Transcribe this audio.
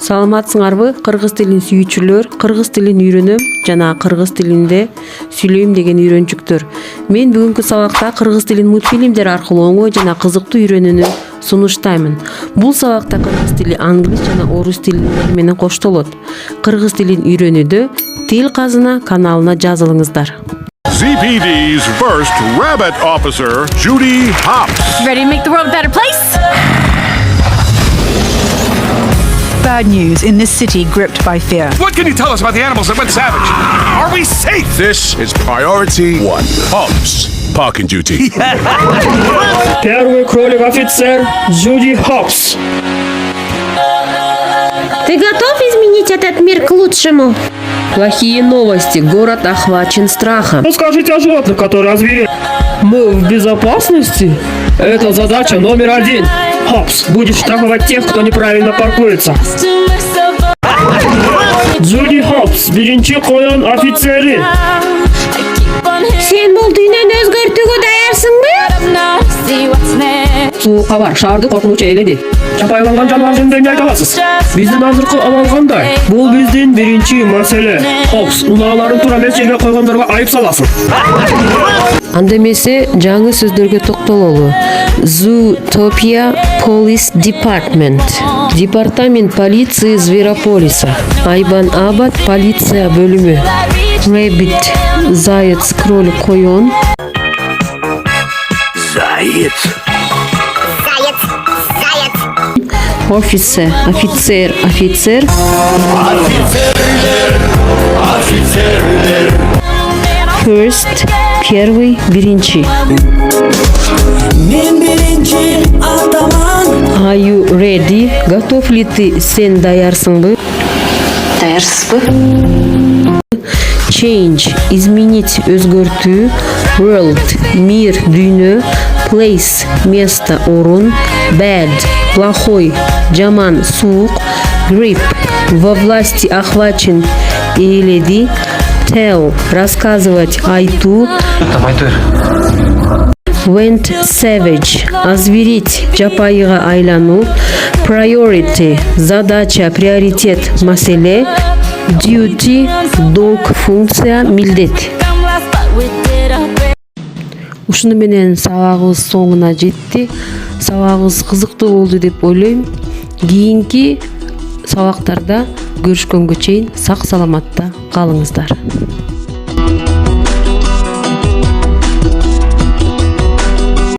Саламатсыңарбы, кыргыз тилин сүйүүчүлөр, кыргыз тилин үйрөнөм жана кыргыз тилинде сүйлөйм деген үйрөнчүктөр. Мен бүгүнкү сабакта кыргыз тилин мультфильмдер аркылуу оңой жана кызыктуу үйрөнүүнү сунуштаймын. Бул сабакта кыргыз тили англис жана орус тилдери менен коштолот. Кыргыз тилин үйрөнүүдө Тил Казына каналына жазылыңыздар. ZPD's first rabbit officer, Judy Hopps. Ready to make the world a better place? Bad news in this city gripped by fear. What can you tell us about the animals that went savage? Are we safe? This is priority 1. Hopps. Parking duty. Первый кролик-офицер Judy Hopps. Ты готов изменить этот мир к лучшему? Плохие новости. Город охвачен страхом. Расскажите о животных, которые озверели. Мы в безопасности? Это задача номер 1. Хопс будет штрафовать тех, кто неправильно паркуется. Judy Hopps, биринчи коен офицери. Сен бул дүйнөнү өзгөртүүгө даярсыңбы? Суука бар, шаарды коркунучу ээледи. Чапайланган жаныбар жөнүндө эмне айта аласыз? Биздин азыркы абал кандай? Бул биздин биринчи маселе. Хопс, унааларын туура эмес жерге койгондорго айып саласың. Анда эмесе жаңы сөздөргө токтололу. Zootopia Police Department. Департамент полиции Зверополиса. Айбан-Абад полиция бөлүмү. Rabbit. Заяц, кролик, койон. Заяц. Офисе, офицер, офицер. First, первый, биринчи. Are you ready? Готов ли ты? Сен даярсыңбы? Даярсызбы? Change, изменить, өзгөртүү. World, мир, дүйнө. Place, место, орун. Bad, плохой, жаман, суук. Grip, во власти, охвачен, ээледи. Tell, рассказывать, айтуу. Went savage, озверить, жапайыга айлануу. Priority, задача, приоритет, маселе. Duty, долг, функция, милдет. Ушуну менен сабагыбыз соңуна жетти. Сабагыбыз кызыктуу болду деп ойлойм. Кийинки сабактарда көрүшкөнгө чейин сак саламатта калыңыздар.